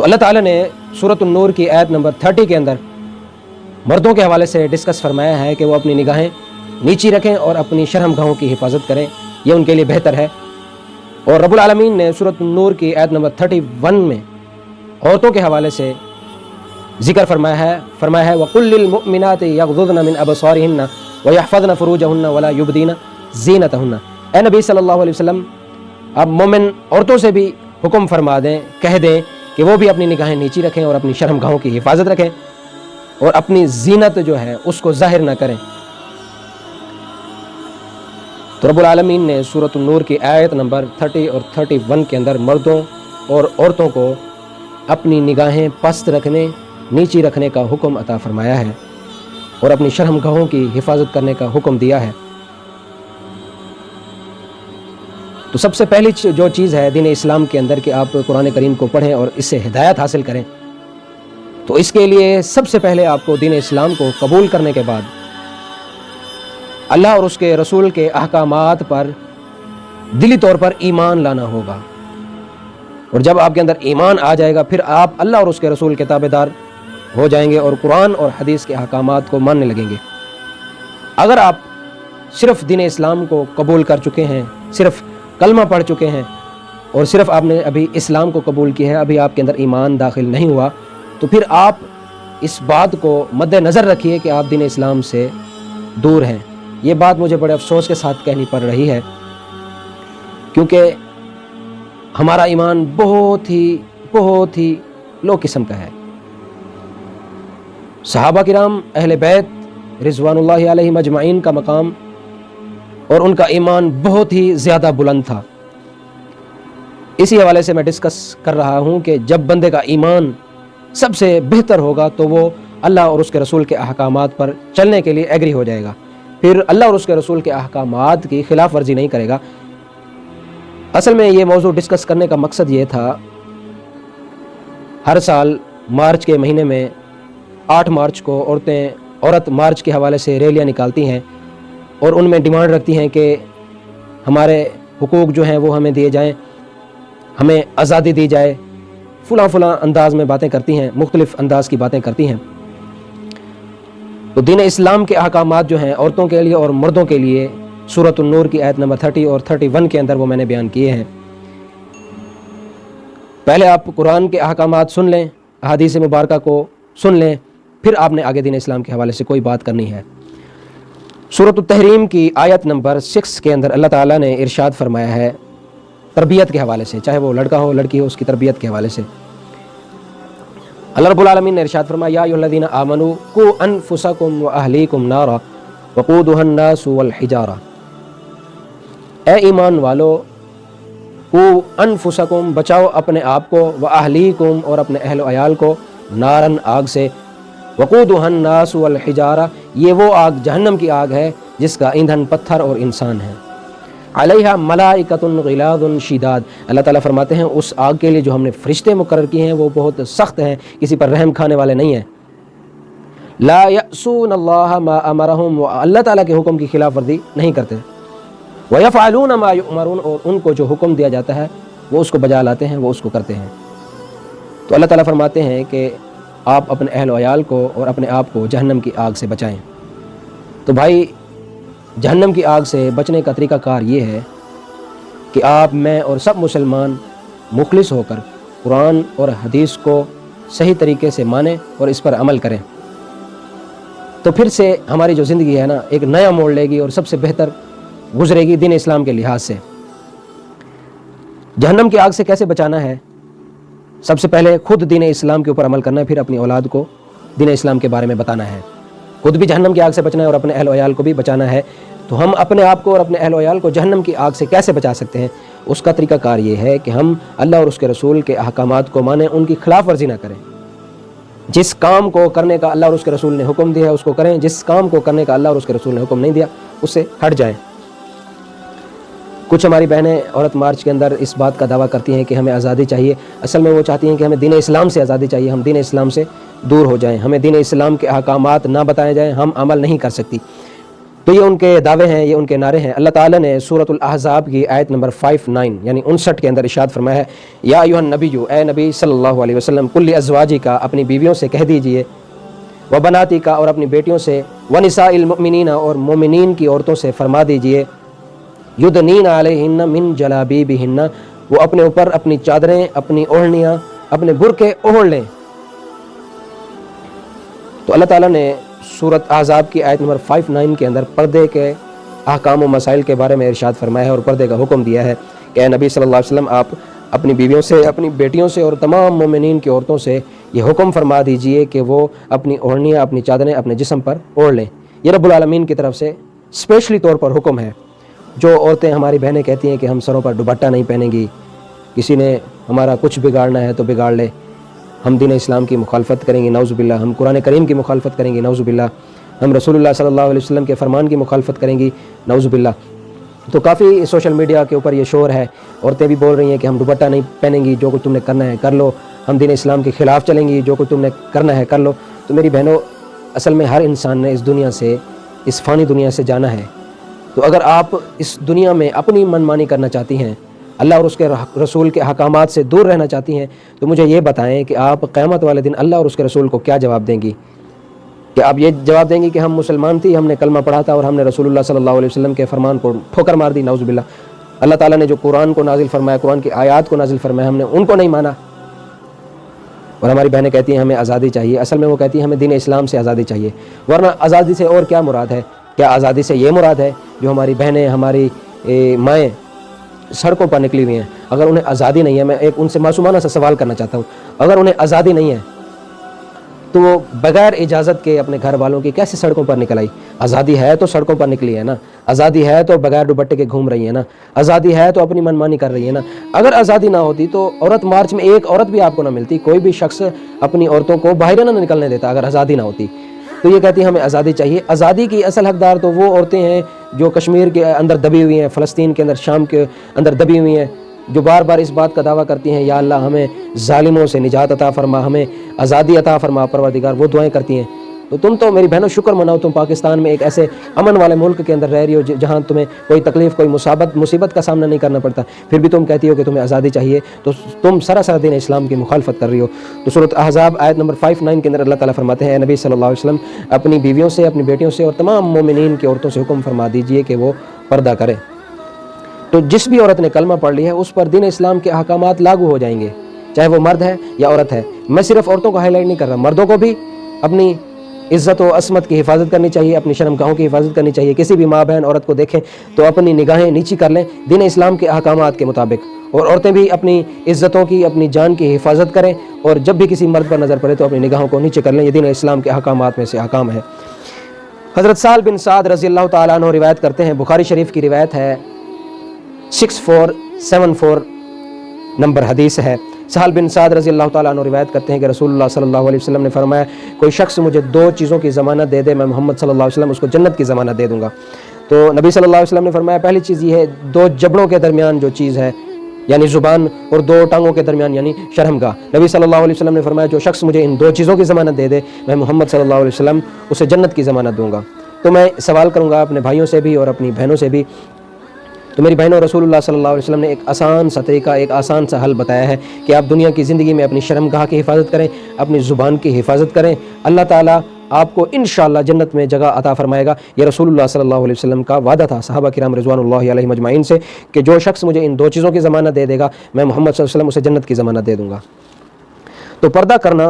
تو اللہ تعالیٰ نے سورۃ النور کی آیت نمبر 30 کے اندر مردوں کے حوالے سے ڈسکس فرمایا ہے کہ وہ اپنی نگاہیں نیچی رکھیں اور اپنی شرم گاہوں کی حفاظت کریں، یہ ان کے لیے بہتر ہے۔ اور رب العالمین نے سورۃ النور کی آیت نمبر 31 میں عورتوں کے حوالے سے ذکر فرمایا ہے وَقُلْ لِلْمُؤْمِنَاتِ يَغْضُضْنَ مِنْ أَبْصَارِهِنَّ وَيَحْفَظْنَ فُرُوجَهُنَّ وَلَا يُبْدِينَ زِينَتَهُنَّ۔ اے نبی صلی اللہ علیہ وسلم، آپ مومن عورتوں سے بھی حکم فرما دیں، کہہ دیں کہ وہ بھی اپنی نگاہیں نیچی رکھیں اور اپنی شرم گاہوں کی حفاظت رکھیں اور اپنی زینت جو ہے اس کو ظاہر نہ کریں۔ تو رب العالمین نے سورۃ النور کی آیت نمبر 30 اور 31 کے اندر مردوں اور عورتوں کو اپنی نگاہیں پست رکھنے، نیچی رکھنے کا حکم عطا فرمایا ہے اور اپنی شرم گاہوں کی حفاظت کرنے کا حکم دیا ہے۔ تو سب سے پہلی جو چیز ہے دین اسلام کے اندر کہ آپ قرآن کریم کو پڑھیں اور اس سے ہدایت حاصل کریں، تو اس کے لیے سب سے پہلے آپ کو دین اسلام کو قبول کرنے کے بعد اللہ اور اس کے رسول کے احکامات پر دلی طور پر ایمان لانا ہوگا، اور جب آپ کے اندر ایمان آ جائے گا پھر آپ اللہ اور اس کے رسول کے تابع دار ہو جائیں گے اور قرآن اور حدیث کے احکامات کو ماننے لگیں گے۔ اگر آپ صرف دین اسلام کو قبول کر چکے ہیں، صرف کلمہ پڑھ چکے ہیں اور صرف آپ نے ابھی اسلام کو قبول کیا ہے، ابھی آپ کے اندر ایمان داخل نہیں ہوا، تو پھر آپ اس بات کو مد نظر رکھیے کہ آپ دین اسلام سے دور ہیں۔ یہ بات مجھے بڑے افسوس کے ساتھ کہنی پڑ رہی ہے، کیونکہ ہمارا ایمان بہت ہی لو قسم کا ہے۔ صحابہ کرام اہل بیت رضوان اللہ علیہم اجمعین کا مقام اور ان کا ایمان بہت ہی زیادہ بلند تھا۔ اسی حوالے سے میں ڈسکس کر رہا ہوں کہ جب بندے کا ایمان سب سے بہتر ہوگا تو وہ اللہ اور اس کے رسول کے احکامات پر چلنے کے لیے ایگری ہو جائے گا، پھر اللہ اور اس کے رسول کے احکامات کی خلاف ورزی نہیں کرے گا۔ اصل میں یہ موضوع ڈسکس کرنے کا مقصد یہ تھا، ہر سال مارچ کے مہینے میں 8 مارچ کو عورت مارچ کے حوالے سے ریلیاں نکالتی ہیں اور ان میں ڈیمانڈ رکھتی ہیں کہ ہمارے حقوق جو ہیں وہ ہمیں دیے جائیں، ہمیں آزادی دی جائے، فلاں انداز میں باتیں کرتی ہیں، مختلف انداز کی باتیں کرتی ہیں۔ تو دین اسلام کے احکامات جو ہیں عورتوں کے لیے اور مردوں کے لیے سورۃ النور کی آیت نمبر 30 اور 31 کے اندر وہ میں نے بیان کیے ہیں۔ پہلے آپ قرآن کے احکامات سن لیں، احادیث مبارکہ کو سن لیں، پھر آپ نے آگے دین اسلام کے حوالے سے کوئی بات کرنی ہے۔ سورۃ التحریم کی آیت نمبر 6 کے اندر اللہ تعالیٰ نے ارشاد فرمایا ہے تربیت کے حوالے سے، چاہے وہ لڑکا ہو لڑکی ہو، اس کی تربیت کے حوالے سے۔ اللہ رب العالمین نے ارشاد فرمایا یا ایھا الذین آمنوا قوا انفسکم واہلیکم نارا وقودھا الناس والحجارہ، اے ایمان والو، قوا انفسکم، بچاؤ اپنے آپ کو، واہلیکم، اور اپنے اہل و عیال کو، نارن، آگ سے، وقودھا الناس والحجارہ، یہ وہ آگ جہنم کی آگ ہے جس کا ایندھن پتھر اور انسان ہے، علیہا ملائکۃ غلاظ شداد، اللہ تعالیٰ فرماتے ہیں اس آگ کے لیے جو ہم نے فرشتے مقرر کیے ہیں وہ بہت سخت ہیں، کسی پر رحم کھانے والے نہیں ہیں۔ لا یعصون اللہ ما امرہم، وہ اللہ تعالیٰ کے حکم کی خلاف ورزی نہیں کرتے، ویفعلون ما یؤمرون، اور ان کو جو حکم دیا جاتا ہے وہ اس کو بجا لاتے ہیں، وہ اس کو کرتے ہیں۔ تو اللہ تعالیٰ فرماتے ہیں کہ آپ اپنے اہل و عیال کو اور اپنے آپ کو جہنم کی آگ سے بچائیں۔ تو بھائی جہنم کی آگ سے بچنے کا طریقہ کار یہ ہے کہ آپ، میں اور سب مسلمان مخلص ہو کر قرآن اور حدیث کو صحیح طریقے سے مانیں اور اس پر عمل کریں، تو پھر سے ہماری جو زندگی ہے نا ایک نیا موڑ لے گی اور سب سے بہتر گزرے گی دین اسلام کے لحاظ سے۔ جہنم کی آگ سے کیسے بچانا ہے؟ سب سے پہلے خود دین اسلام کے اوپر عمل کرنا ہے، پھر اپنی اولاد کو دین اسلام کے بارے میں بتانا ہے۔ خود بھی جہنم کی آگ سے بچنا ہے اور اپنے اہل و عیال کو بھی بچانا ہے۔ تو ہم اپنے آپ کو اور اپنے اہل و عیال کو جہنم کی آگ سے کیسے بچا سکتے ہیں؟ اس کا طریقہ کار یہ ہے کہ ہم اللہ اور اس کے رسول کے احکامات کو مانیں، ان کی خلاف ورزی نہ کریں۔ جس کام کو کرنے کا اللہ اور اس کے رسول نے حکم دیا ہے اس کو کریں، جس کام کو کرنے کا اللہ اور اس کے رسول نے حکم نہیں دیا اس سے ہٹ جائیں۔ کچھ ہماری بہنیں عورت مارچ کے اندر اس بات کا دعویٰ کرتی ہیں کہ ہمیں آزادی چاہیے، اصل میں وہ چاہتی ہیں کہ ہمیں دین اسلام سے آزادی چاہیے، ہم دین اسلام سے دور ہو جائیں، ہمیں دین اسلام کے احکامات نہ بتائے جائیں، ہم عمل نہیں کر سکتی۔ تو یہ ان کے دعوے ہیں، یہ ان کے نعرے ہیں۔ اللہ تعالیٰ نے سورۃ الاحزاب کی آیت نمبر 59 یعنی 59 کے اندر ارشاد فرمایا ہے، یا ایھا النبی، اے نبی صلی اللہ علیہ وسلم، کل ازواجک، اپنی بیویوں سے کہہ دیجئے، وبناتک، اور اپنی بیٹیوں سے، ونساء المؤمنین، اور مومنین کی عورتوں سے فرما دیجئے، یدنین علیہن من جلابیبہن، وہ اپنے اوپر اپنی چادریں، اپنی اوڑھنیاں، اپنے برقعے اوڑھ لیں۔ تو اللہ تعالیٰ نے سورۃ احزاب کی آیت نمبر 59 کے اندر پردے کے احکام و مسائل کے بارے میں ارشاد فرمایا ہے اور پردے کا حکم دیا ہے کہ اے نبی صلی اللہ علیہ وسلم، آپ اپنی بیویوں سے، اپنی بیٹیوں سے اور تمام مومنین کی عورتوں سے یہ حکم فرما دیجئے کہ وہ اپنی اوڑھنیاں، اپنی چادریں اپنے جسم پر اوڑھ لیں۔ یہ رب العالمین کی طرف سے اسپیشلی طور پر حکم ہے۔ جو عورتیں ہماری بہنیں کہتی ہیں کہ ہم سروں پر دوپٹہ نہیں پہنیں گی، کسی نے ہمارا کچھ بگاڑنا ہے تو بگاڑ لے، ہم دین اسلام کی مخالفت کریں گے نعوذ باللہ، ہم قرآن کریم کی مخالفت کریں گے نعوذ باللہ، ہم رسول اللہ صلی اللہ علیہ وسلم کے فرمان کی مخالفت کریں گی نعوذ باللہ، تو کافی سوشل میڈیا کے اوپر یہ شور ہے، عورتیں بھی بول رہی ہیں کہ ہم دوپٹہ نہیں پہنیں گی، جو کچھ تم نے کرنا ہے کر لو، ہم دین اسلام کے خلاف چلیں گی، جو کچھ تم نے کرنا ہے کر لو۔ تو میری بہنوں، اصل میں ہر انسان نے اس دنیا سے، اس فانی دنیا سے جانا ہے، تو اگر آپ اس دنیا میں اپنی منمانی کرنا چاہتی ہیں، اللہ اور اس کے رسول کے احکامات سے دور رہنا چاہتی ہیں، تو مجھے یہ بتائیں کہ آپ قیامت والے دن اللہ اور اس کے رسول کو کیا جواب دیں گی؟ کہ آپ یہ جواب دیں گی کہ ہم مسلمان تھی، ہم نے کلمہ پڑھا تھا اور ہم نے رسول اللہ صلی اللہ علیہ وسلم کے فرمان کو ٹھوکر مار دی نعوذ باللہ، اللہ تعالیٰ نے جو قرآن کو نازل فرمایا، قرآن کی آیات کو نازل فرمایا، ہم نے ان کو نہیں مانا، اور ہماری بہنیں کہتی ہیں ہمیں آزادی چاہیے۔ اصل میں وہ کہتی ہیں ہمیں دین اسلام سے آزادی چاہیے، ورنہ آزادی سے اور کیا مراد ہے؟ کیا آزادی سے یہ مراد ہے جو ہماری بہنیں، ہماری مائیں سڑکوں پر نکلی ہوئی ہیں، اگر انہیں آزادی نہیں ہے، میں ایک ان سے معصومانہ سا سوال کرنا چاہتا ہوں، اگر انہیں آزادی نہیں ہے تو وہ بغیر اجازت کے اپنے گھر والوں کی کیسے سڑکوں پر نکل آئی؟ آزادی ہے تو سڑکوں پر نکلی ہے نا، آزادی ہے تو بغیر دوپٹے کے گھوم رہی ہے نا، آزادی ہے تو اپنی منمانی کر رہی ہے نا۔ اگر آزادی نہ ہوتی تو عورت مارچ میں ایک عورت بھی آپ کو نہ ملتی، کوئی بھی شخص اپنی عورتوں کو باہر نہ نکلنے دیتا اگر آزادی نہ ہوتی۔ تو یہ کہتی ہیں ہمیں آزادی چاہیے۔ آزادی کی اصل حقدار تو وہ عورتیں ہیں جو کشمیر کے اندر دبی ہوئی ہیں، فلسطین کے اندر، شام کے اندر دبی ہوئی ہیں، جو بار بار اس بات کا دعویٰ کرتی ہیں یا اللہ ہمیں ظالموں سے نجات عطا فرما، ہمیں آزادی عطا فرما پروردگار، وہ دعائیں کرتی ہیں۔ تو تم تو میری بہنوں شکر مناؤ، تم پاکستان میں ایک ایسے امن والے ملک کے اندر رہ رہی ہو جہاں تمہیں کوئی تکلیف، کوئی مصیبت کا سامنا نہیں کرنا پڑتا، پھر بھی تم کہتی ہو کہ تمہیں آزادی چاہیے، تو تم سراسر دین اسلام کی مخالفت کر رہی ہو۔ تو سورۃ احزاب آیت نمبر 59 کے اندر اللہ تعالیٰ فرماتے ہیں، اے نبی صلی اللہ علیہ وسلم، اپنی بیویوں سے، اپنی بیٹیوں سے اور تمام مومنین کی عورتوں سے حکم فرما دیجئے کہ وہ پردہ کریں۔ تو جس بھی عورت نے کلمہ پڑھ لی ہے اس پر دین اسلام کے احکامات لاگو ہو جائیں گے، چاہے وہ مرد ہے یا عورت ہے۔ میں صرف عورتوں کو ہائی لائٹ نہیں کر رہا، مردوں کو بھی اپنی عزت و عصمت کی حفاظت کرنی چاہیے، اپنی شرمگاہوں کی حفاظت کرنی چاہیے۔ کسی بھی ماں بہن عورت کو دیکھیں تو اپنی نگاہیں نیچی کر لیں دین اسلام کے احکامات کے مطابق، اور عورتیں بھی اپنی عزتوں کی، اپنی جان کی حفاظت کریں، اور جب بھی کسی مرد پر نظر پڑے تو اپنی نگاہوں کو نیچے کر لیں۔ یہ دین اسلام کے احکامات میں سے احکام ہے۔ حضرت سہل بن سعد رضی اللہ تعالیٰ عنہ روایت کرتے ہیں، بخاری شریف کی روایت ہے، 6474 نمبر حدیث ہے۔ سہل بن سعد رضی اللہ تعالیٰ عنہ روایت کرتے ہیں کہ رسول اللہ صلی اللہ علیہ وسلم نے فرمایا، کوئی شخص مجھے 2 چیزوں کی ضمانت دے دے، میں محمد صلی اللہ علیہ وسلم اس کو جنت کی ضمانت دے دوں گا۔ تو نبی صلی اللہ علیہ وسلم نے فرمایا، پہلی چیز یہ ہے 2 جبڑوں کے درمیان جو چیز ہے، یعنی زبان، اور 2 ٹانگوں کے درمیان یعنی شرمگاہ۔ نبی صلی اللہ علیہ وسلم نے فرمایا، جو شخص مجھے ان 2 چیزوں کی ضمانت دے دے، میں محمد صلی اللہ علیہ وسلم اسے جنت کی ضمانت دوں گا۔ تو میں سوال کروں گا اپنے بھائیوں سے بھی اور اپنی بہنوں سے بھی، تو میری بہنوں، رسول اللہ صلی اللہ علیہ وسلم نے ایک آسان سا طریقہ، ایک آسان سا حل بتایا ہے کہ آپ دنیا کی زندگی میں اپنی شرمگاہ کی حفاظت کریں، اپنی زبان کی حفاظت کریں، اللہ تعالیٰ آپ کو انشاءاللہ جنت میں جگہ عطا فرمائے گا۔ یہ رسول اللہ صلی اللہ علیہ وسلم کا وعدہ تھا صحابہ کرام رضوان اللہ علیہم اجمعین سے کہ جو شخص مجھے ان 2 چیزوں کی ضمانت دے دے گا، میں محمد صلی اللہ علیہ وسلم اسے جنت کی ضمانت دے دوں گا۔ تو پردہ کرنا